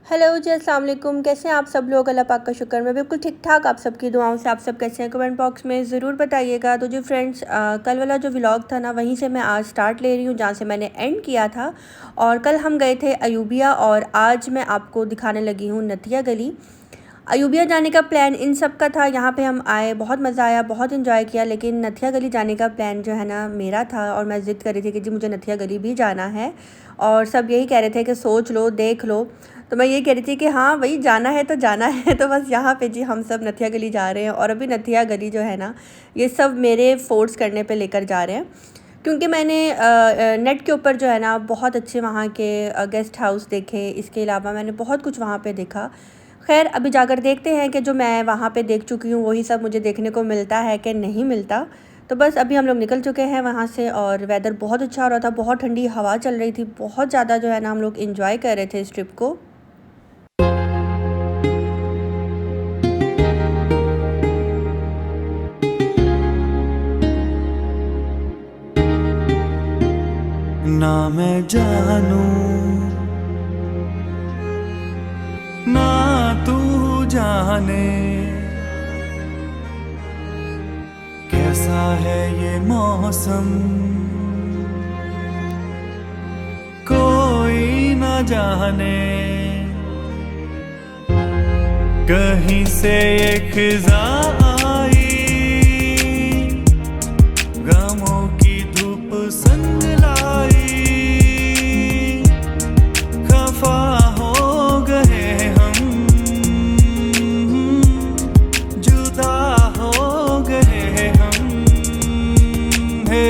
Hello जी, अस्सलाम वालेकुम। कैसे हैं आप सब लोग? अल्लाह पाक का शुक्र, मैं बिल्कुल ठीक ठाक। आप सबकी दुआओं से आप सब कैसे हैं कमेंट बॉक्स में ज़रूर बताइएगा। तो जी फ्रेंड्स, कल वाला जो व्लॉग था ना, वहीं से मैं आज स्टार्ट ले रही हूँ जहाँ से मैंने एंड किया था। और कल हम गए थे अयूबिया और आज मैं आपको दिखाने लगी हूँ नथिया गली। अयूबिया जाने का प्लान इन सब का था, यहाँ पे हम आए, बहुत मज़ा आया, बहुत इन्जॉय किया। लेकिन नथिया गली जाने का प्लान जो है ना मेरा था और मैं ज़िद कर रही थी कि जी मुझे नथिया गली भी जाना है। और सब यही कह रहे थे कि सोच लो, देख लो। तो मैं ये कह रही थी कि हाँ वही जाना है तो जाना है। तो बस यहाँ पे जी हम सब नथिया गली जा रहे हैं। और अभी नथिया गली जो है ना, ये सब मेरे फ़ोर्स करने पे लेकर जा रहे हैं, क्योंकि मैंने नेट के ऊपर जो है ना बहुत अच्छे वहाँ के गेस्ट हाउस देखे। इसके अलावा मैंने बहुत कुछ वहाँ पे देखा। खैर अभी जाकर देखते हैं कि जो मैं वहाँ पे देख चुकी हूँ वही सब मुझे देखने को मिलता है कि नहीं मिलता। तो बस अभी हम लोग निकल चुके हैं वहाँ से और वेदर बहुत अच्छा हो रहा था, बहुत ठंडी हवा चल रही थी, बहुत ज़्यादा जो है ना हम लोग इंजॉय कर रहे थे इस ट्रिप को। ना मैं जानू ना तू जाने कैसा है ये मौसम, कोई ना जाने कहीं से एक खिज़ा आई, गमों की धूप संग लाई, खफा हो गए हम, जुदा हो गए हम। हे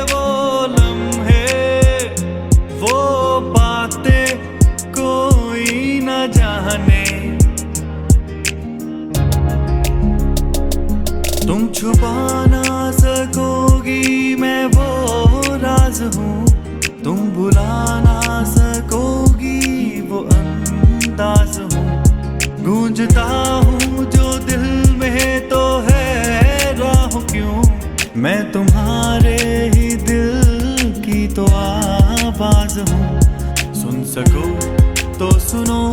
वो लम्हे, वो बातें कोई न जाने, तुम छुपा ना सकोगी मैं वो राज हूँ, तुम भुला ना सकोगी वो अंदाज हूँ। गूंजता हूँ जो दिल में तो है राह क्यों, मैं तुम्हारे ही दिल की तो आवाज हूँ। सुन सको तो सुनो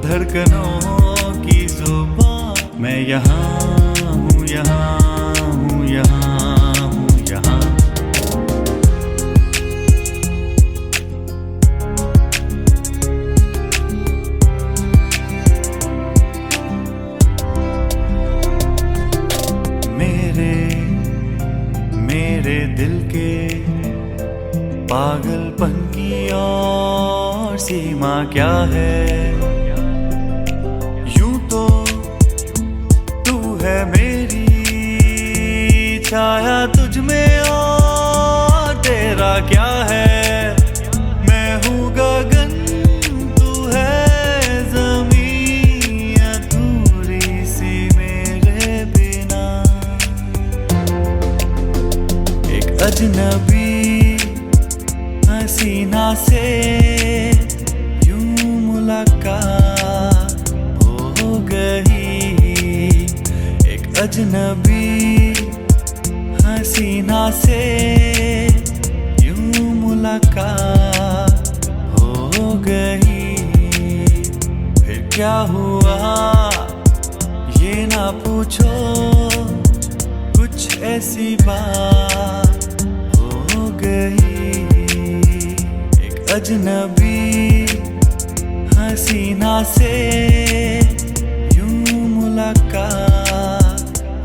धड़कनों की जुबान, मैं यहाँ हूँ, यहाँ हूँ, यहाँ हूँ, यहाँ। मेरे दिल के पागलपन की और सीमा क्या है, यूं तो तू है मेरी छाया तुझ में और तेरा क्या है। मैं हूँ गगन तू है ज़मीं, अधूरी सी मेरे बिना। एक अजनबी हसीना से यूं मुलाकात हो गई, एक अजनबी हसीना से यूं मुलाकात हो गई। फिर क्या हुआ ये ना पूछो, कुछ ऐसी बात हो गई। एक अजनबी हसीना से यूं मुलाकात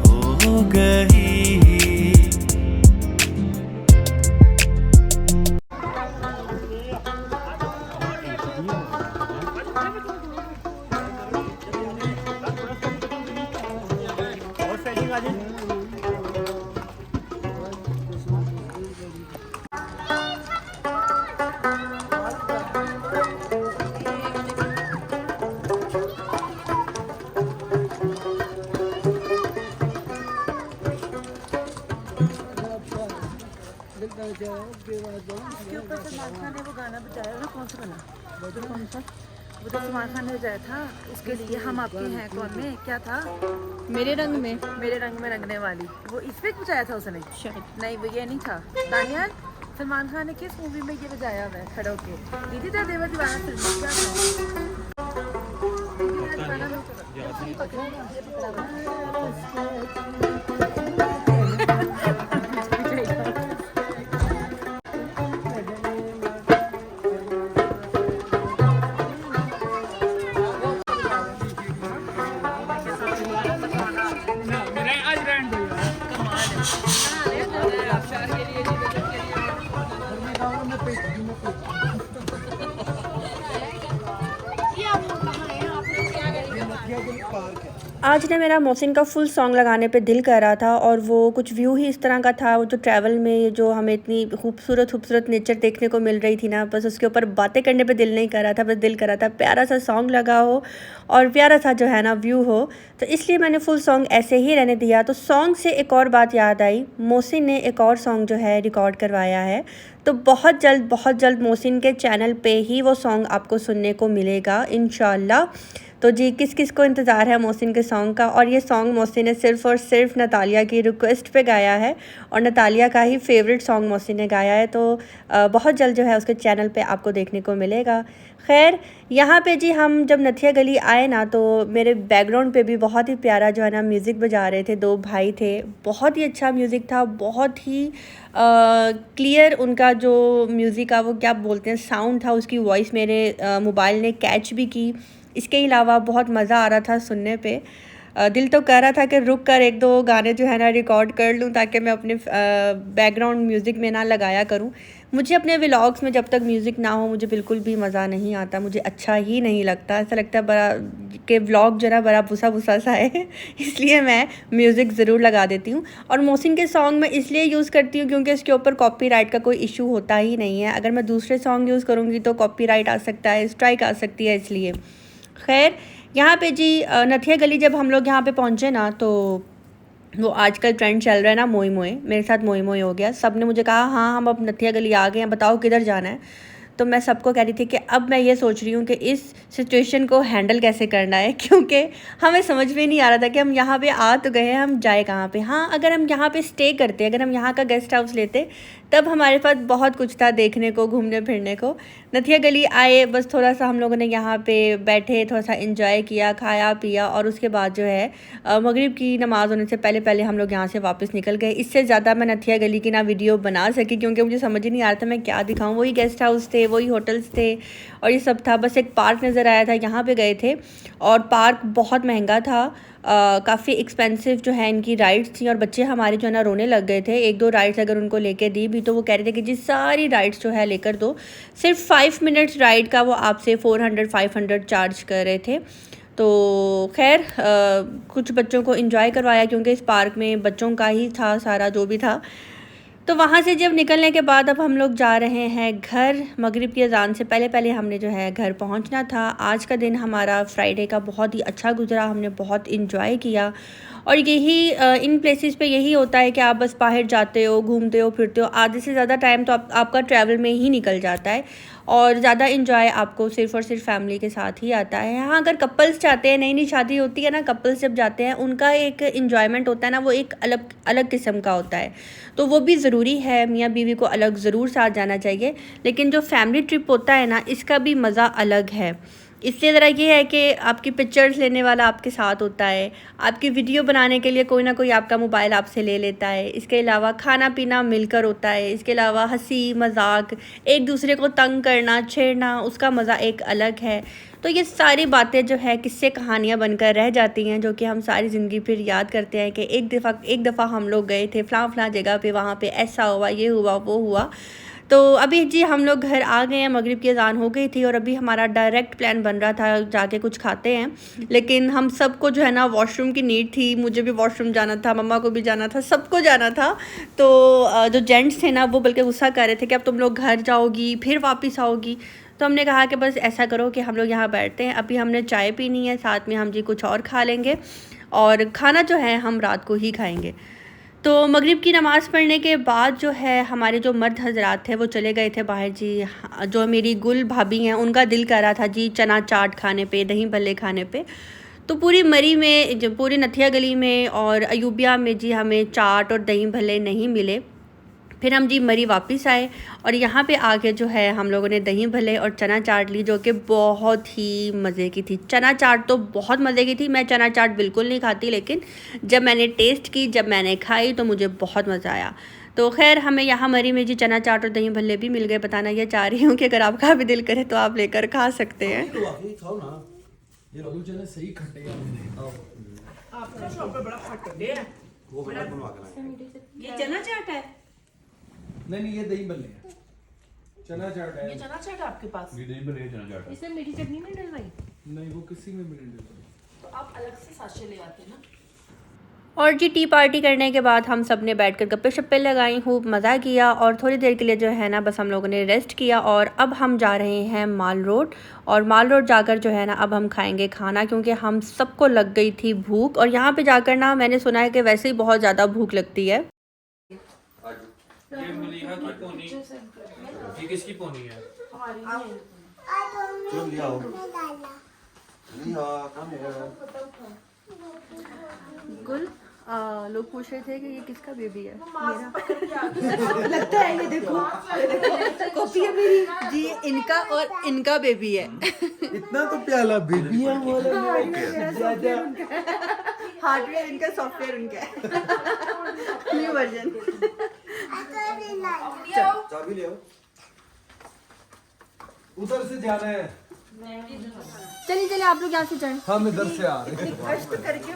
हो गई। इसके ऊपर सलमान खान ने वो गाना बजाया ना, कौन सा गाना, कौन सा वो तो सलमान खान ने बजाया था उसके लिए, हम आपके हैं कौन में, क्या था, मेरे रंग में, मेरे रंग में रंगने वाली, वो इस पे बजाया था उसने शायद, नहीं वो ये नहीं था। दानियाल सलमान खान ने किस मूवी में ये बजाया हुआ है खड़े होके? दीदी तेरा देवर दीवाना फिल्म में क्या था? दीदी तेरा दीवाना में ये पकड़ा हुआ है, ये पकड़ा आज ना मेरा मोहसिन का फुल सॉन्ग लगाने पे दिल कर रहा था और वो कुछ व्यू ही इस तरह का था। वो जो ट्रैवल में जो हमें इतनी खूबसूरत नेचर देखने को मिल रही थी ना, बस उसके ऊपर बातें करने पे दिल नहीं कर रहा था, बस दिल कर रहा था प्यारा सा सॉन्ग लगा हो और प्यारा सा जो है ना व्यू हो। तो इसलिए मैंने फुल सॉन्ग ऐसे ही रहने दिया। तो सॉन्ग से एक और बात याद आई, मोहसिन ने एक और सॉन्ग जो है रिकॉर्ड करवाया है। तो बहुत जल्द मोहसिन के चैनल पे ही वो सॉन्ग आपको सुनने को मिलेगा इंशाल्लाह। तो जी किस किस को इंतज़ार है मोहसिन के सॉन्ग का। और ये सॉन्ग मोहसिन ने सिर्फ़ और सिर्फ नतालिया की रिक्वेस्ट पे गाया है और नतालिया का ही फेवरेट सॉन्ग मोहसिन ने गाया है। तो बहुत जल्द जो है उसके चैनल पे आपको देखने को मिलेगा। खैर यहाँ पे जी हम जब नथिया गली आए ना, तो मेरे बैकग्राउंड पे भी बहुत ही प्यारा जो है ना म्यूज़िक बजा रहे थे, दो भाई थे। बहुत ही अच्छा म्यूज़िक था, बहुत ही क्लियर उनका जो म्यूज़िक का वो क्या बोलते हैं साउंड था, उसकी वॉइस मेरे मोबाइल ने कैच भी की। इसके अलावा बहुत मज़ा आ रहा था सुनने पे। दिल तो कह रहा था कि रुक कर एक दो गाने जो है ना रिकॉर्ड कर लूँ ताकि मैं अपने बैकग्राउंड म्यूज़िक में ना लगाया करूँ। मुझे अपने व्लॉग्स में जब तक म्यूज़िक ना हो मुझे बिल्कुल भी मज़ा नहीं आता, मुझे अच्छा ही नहीं लगता। ऐसा लगता है बड़ा कि व्लॉग जो है बड़ा भूसा सा है इसलिए मैं म्यूज़िक ज़रूर लगा देती हूँ। और मोहसिन के सॉन्ग मैं इसलिए यूज़ करती हूँ क्योंकि इसके ऊपर कॉपीराइट का कोई इशू होता ही नहीं है। अगर मैं दूसरे सॉन्ग यूज़ करूँगी तो कॉपीराइट आ सकता है, स्ट्राइक आ सकती है, इसलिए। खैर यहाँ पे जी नथिया गली जब हम लोग यहाँ पे पहुँचे ना, तो वो आजकल ट्रेंड चल रहा है ना मोई मोई, मेरे साथ मोई मोई हो गया। सब ने मुझे कहा हाँ हम अब नथिया गली आ गए हैं, बताओ किधर जाना है। तो मैं सबको कह रही थी कि अब मैं ये सोच रही हूँ कि इस सिचुएशन को हैंडल कैसे करना है, क्योंकि हमें समझ में नहीं आ रहा था कि हम यहाँ पे आ तो गए हैं, हम जाए कहाँ पे। हाँ अगर हम यहाँ पे स्टे करते, अगर हम यहाँ का गेस्ट हाउस लेते, तब हमारे पास बहुत कुछ था देखने को, घूमने फिरने को। नथिया गली आए, बस थोड़ा सा हम लोगों ने यहाँ पे बैठे, थोड़ा सा इंजॉय किया, खाया पिया, और उसके बाद जो है मगरिब की नमाज़ होने से पहले पहले हम लोग यहाँ से वापस निकल गए। इससे ज़्यादा मैं नथिया गली की ना वीडियो बना सकी क्योंकि मुझे समझ ही नहीं आ रहा था मैं क्या दिखाऊँ। वही गेस्ट हाउस थे, वही होटल्स थे और ये सब था। बस एक पार्क नज़र आया था, यहाँ पे गए थे और पार्क बहुत महंगा था, काफ़ी एक्सपेंसिव जो है इनकी राइड्स थी। और बच्चे हमारे जो है ना रोने लग गए थे। एक दो राइड्स अगर उनको लेके दी भी तो वो कह रहे थे कि जी सारी राइड्स जो है लेकर दो। सिर्फ 5 मिनट्स राइड का वो आपसे 400-500 चार्ज कर रहे थे। तो खैर कुछ बच्चों को एंजॉय करवाया क्योंकि इस पार्क में बच्चों का ही था सारा जो भी था। तो वहाँ से जब निकलने के बाद अब हम लोग जा रहे हैं घर। मगरिब की अज़ान से पहले पहले हमने जो है घर पहुँचना था। आज का दिन हमारा फ्राइडे का बहुत ही अच्छा गुजरा, हमने बहुत इंजॉय किया। और यही इन प्लेसेस पे यही होता है कि आप बस बाहर जाते हो, घूमते हो, फिरते हो, आधे से ज़्यादा टाइम तो आपका ट्रैवल में ही निकल जाता है और ज़्यादा इंजॉय आपको सिर्फ़ और सिर्फ फैमिली के साथ ही आता है। हाँ अगर कपल्स जाते हैं, नई नई शादी होती है ना, कपल्स जब जाते हैं उनका एक इन्जॉयमेंट होता है ना, वो एक अलग अलग किस्म का होता है। तो वो भी ज़रूरी है, मियाँ बीवी को अलग ज़रूर साथ जाना चाहिए। लेकिन जो फैमिली ट्रिप होता है ना, इसका भी मज़ा अलग है। इससे ज़रा ये है कि आपकी पिक्चर्स लेने वाला आपके साथ होता है, आपकी वीडियो बनाने के लिए कोई ना कोई आपका मोबाइल आपसे ले लेता है। इसके अलावा खाना पीना मिलकर होता है। इसके अलावा हंसी मजाक, एक दूसरे को तंग करना, छेड़ना, उसका मज़ा एक अलग है। तो ये सारी बातें जो है किस्से कहानियाँ बनकर रह जाती हैं, जो कि हम सारी ज़िंदगी फिर याद करते हैं कि एक दफ़ा हम लोग गए थे फ़लाँ जगह पे, वहाँ पे ऐसा हुआ, ये हुआ, वो हुआ। तो अभी जी हम लोग घर आ गए हैं, मगरिब की अज़ान हो गई थी और अभी हमारा डायरेक्ट प्लान बन रहा था जाके कुछ खाते हैं। लेकिन हम सबको जो है ना वॉशरूम की नीड थी, मुझे भी वॉशरूम जाना था, मम्मा को भी जाना था, सबको जाना था। तो जो जेंट्स थे ना वो बल्कि गुस्सा कर रहे थे कि अब तुम लोग घर जाओगी फिर वापस आओगी। तो हमने कहा कि बस ऐसा करो कि हम लोग यहाँ बैठते हैं, अभी हमने चाय पीनी है, साथ में हम जी कुछ और खा लेंगे और खाना जो है हम रात को ही खाएँगे। तो मगरिब की नमाज़ पढ़ने के बाद जो है हमारे जो मर्द हजरात थे वो चले गए थे बाहर जी। जो मेरी गुल भाभी हैं उनका दिल कर रहा था जी चना चाट खाने पे, दही भल्ले खाने पे। तो पूरी मरी में, जो पूरी नथिया गली में और अयूबिया में जी हमें चाट और दही भल्ले नहीं मिले। फिर हम जी मरी वापस आए और यहाँ पे आके जो है हम लोगों ने दही भल्ले और चना चाट ली, जो कि बहुत ही मज़े की थी। चना चाट तो बहुत मज़े की थी। मैं चना चाट बिल्कुल नहीं खाती, लेकिन जब मैंने टेस्ट की, जब मैंने खाई तो मुझे बहुत मज़ा आया। तो खैर हमें यहाँ मरी में जी चना चाट और दही भल्ले भी मिल गए। बताना ये चाह रही हूँ कि अगर आपका भी दिल करे तो आप लेकर खा सकते हैं। ये चना चाट है? नहीं ये दही भल्ले है, चना चाट है। ये चना चाट आपके पास? ये दही भल्ले चना चाट है। इसमें मीठी चटनी नहीं डलवाई? नहीं वो किसी में भी नहीं डलता। तो आप अलग से साशे ले आते ना। और जी टी पार्टी करने के बाद हम सब ने बैठकर गप्पे शप्पे लगाई, खूब मज़ा किया और थोड़ी देर के लिए जो है ना बस हम लोगों ने रेस्ट किया। और अब हम जा रहे हैं माल रोड, और माल रोड जाकर जो है ना अब हम खाएंगे खाना, क्योंकि हम सबको लग गई थी भूख। और यहाँ पे जाकर ना मैंने सुना है कि वैसे ही बहुत ज़्यादा भूख लगती है। ये मलिहा की पोनी, ये किसकी पोनी है? गुल लोग पूछ रहे थे कि ये किसका बेबी है। मेरा लगता है, ये देखो कॉपी है मेरी जी, इनका और इनका बेबी है। इतना तो प्याला बेबी है हमारा। हार्डवेयर इनका, सॉफ्टवेयर उनका है। New version. चाबी ले आओ, उधर से जाना है। चलिए चलिए आप लोग यहाँ से जाएं। हम इधर से आ रहे हैं। कष्ट करके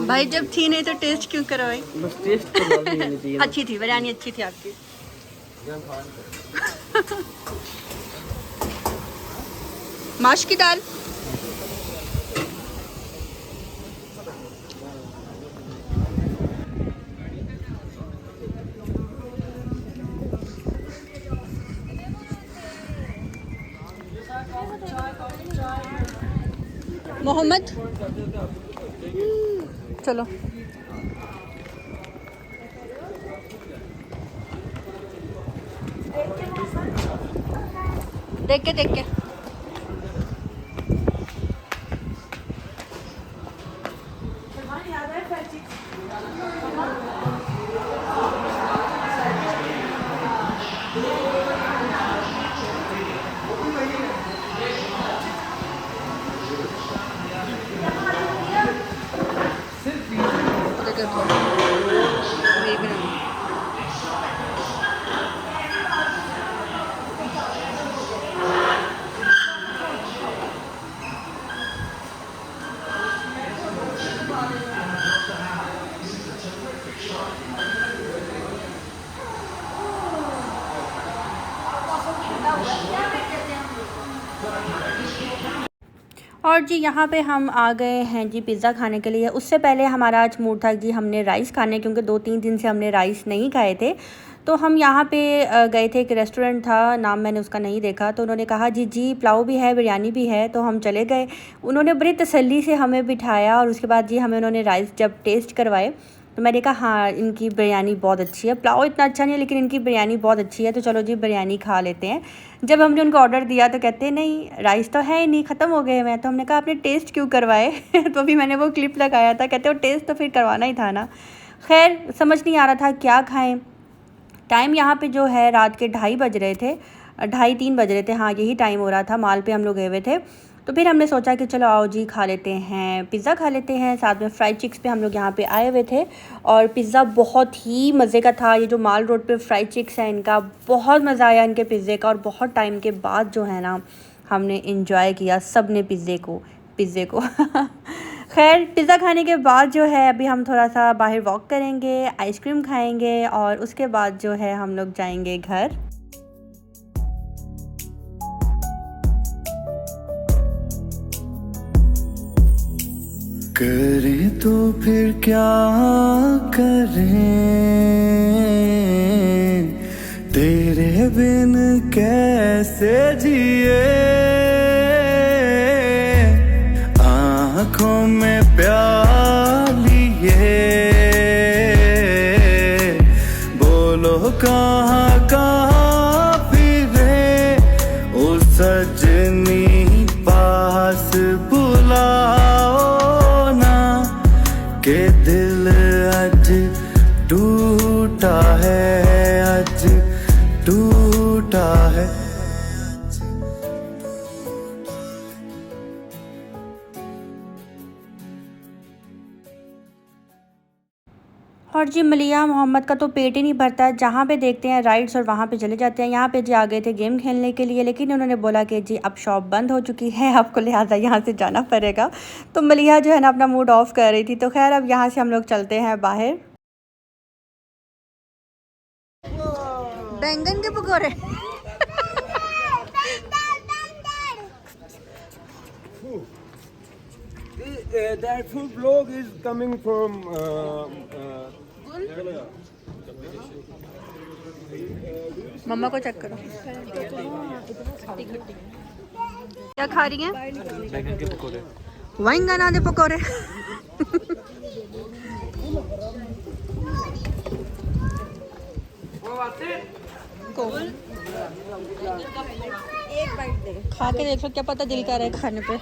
भाई जब थी नहीं तो टेस्ट क्यों करवाई? बस टेस्ट तो अच्छी थी बिरयानी, अच्छी थी आपकी। माश की दाल। मोहम्मद चलो देख के और जी यहाँ पे हम आ गए हैं जी पिज़्ज़ा खाने के लिए। उससे पहले हमारा आज मूड था जी हमने राइस खाने, क्योंकि 2-3 दिन से हमने राइस नहीं खाए थे। तो हम यहाँ पे गए थे, एक रेस्टोरेंट था, नाम मैंने उसका नहीं देखा। तो उन्होंने कहा जी जी पुलाव भी है, बिरयानी भी है। तो हम चले गए, उन्होंने बड़ी तसल्ली से हमें बिठाया और उसके बाद जी हमें उन्होंने राइस जब टेस्ट करवाए तो मैंने कहा हाँ इनकी बिरयानी बहुत अच्छी है। पुलाव इतना अच्छा नहीं है लेकिन इनकी बिरयानी बहुत अच्छी है, तो चलो जी बिरयानी खा लेते हैं। जब हमने उनको ऑर्डर दिया तो कहते नहीं राइस तो है ही नहीं, ख़त्म हो गए हैं। तो हमने कहा आपने टेस्ट क्यों करवाए? तो अभी मैंने वो क्लिप लगाया था, कहते वो टेस्ट तो फिर करवाना ही था ना। खैर समझ नहीं आ रहा था क्या खाएँ। टाइम यहाँ पे जो है रात के 2:30 बज रहे थे, 2:30-3 बज रहे थे, हाँ यही टाइम हो रहा था। माल पे हम लोग गए हुए थे। तो फिर हमने सोचा कि चलो आओ जी खा लेते हैं, पिज़्ज़ा खा लेते हैं। साथ में फ्राइड चिक्स पे हम लोग यहाँ पे आए हुए थे और पिज़्ज़ा बहुत ही मज़े का था। ये जो माल रोड पे फ्राइड चिक्स है इनका बहुत मज़ा आया, इनके पिज़्ज़े का। और बहुत टाइम के बाद जो है ना हमने इंजॉय किया सब ने पिज़्ज़े को। खैर पिज़्ज़ा खाने के बाद जो है अभी हम थोड़ा सा बाहर वॉक करेंगे, आइसक्रीम खाएंगे और उसके बाद जो है हम लोग जाएंगे घर। करें तो फिर क्या करें, तेरे बिन कैसे जिए। आँखों में प्यार लिए, बोलो कहाँ और जी मलिया मोहम्मद का तो पेट ही नहीं भरता है, जहाँ पे देखते हैं राइड्स और वहाँ पे चले जाते हैं। यहाँ पे जी आ गए थे गेम खेलने के लिए, लेकिन उन्होंने बोला कि जी अब शॉप बंद हो चुकी है, आपको लिहाजा यहाँ से जाना पड़ेगा। तो मलिया जो है ना अपना मूड ऑफ कर रही थी। तो खैर अब यहाँ से हम लोग चलते हैं बाहर। बैंगन के पकौड़े That food vlog is coming from मम्मा को चेक करो क्या खा रही हैं। बैंगन के पकौड़े। बैंगन के पकौड़े एक बाइट दे खा के देख लो, क्या पता दिल कर रहा है खाने पे।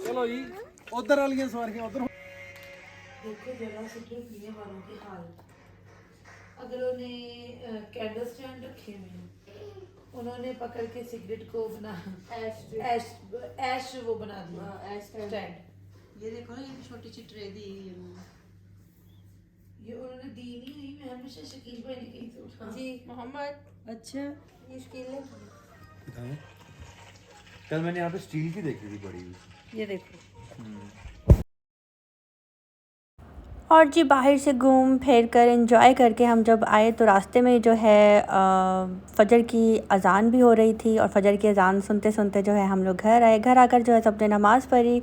चलो जी उधर वाली सवारियां उधर। देखो जरा से पीने वालों की हालत। अगर उन्हें कैंडल स्टैंड रखे हुए हैं, उन्होंने पकड़ के सिगरेट को बना ऐश वो बना दिया स्टैंड। ये देखो ना, ये छोटी सी ट्रे दी हुई है। ये उन्होंने दी नहीं हुई, मैं हमेशा शकील भाई ने कही थी जी मोहम्मद। अच्छा, ये स्टील है। कल मैंने यहाँ पे स्टील की देखी थी बड़ी हुई। ये देखो। और जी बाहर से घूम फिर कर एंजॉय करके हम जब आए तो रास्ते में जो है फ़जर की अज़ान भी हो रही थी। और फ़जर की अज़ान सुनते सुनते जो है हम लोग घर आए। घर आकर जो है सबने नमाज़ पढ़ी।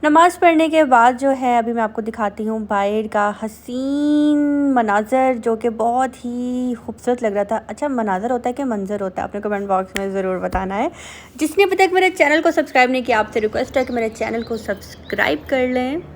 नमाज़ पढ़ने के बाद जो है अभी मैं आपको दिखाती हूँ बाहर का हसीन मनाज़र, जो कि बहुत ही खूबसूरत लग रहा था। अच्छा मनाज़र होता है कि मंज़र होता है, आपने कमेंट बॉक्स में ज़रूर बताना है। जिसने अभी तक मेरे चैनल को सब्सक्राइब नहीं किया, आपसे रिक्वेस्ट है कि मेरे चैनल को सब्सक्राइब कर लें।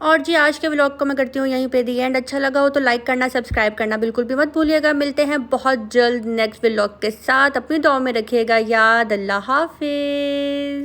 और जी आज के व्लॉग को मैं करती हूँ यहीं पे दी एंड। अच्छा लगा हो तो लाइक करना, सब्सक्राइब करना बिल्कुल भी मत भूलिएगा। मिलते हैं बहुत जल्द नेक्स्ट व्लॉग के साथ। अपनी दुआ में रखिएगा याद। अल्लाह हाफिज़।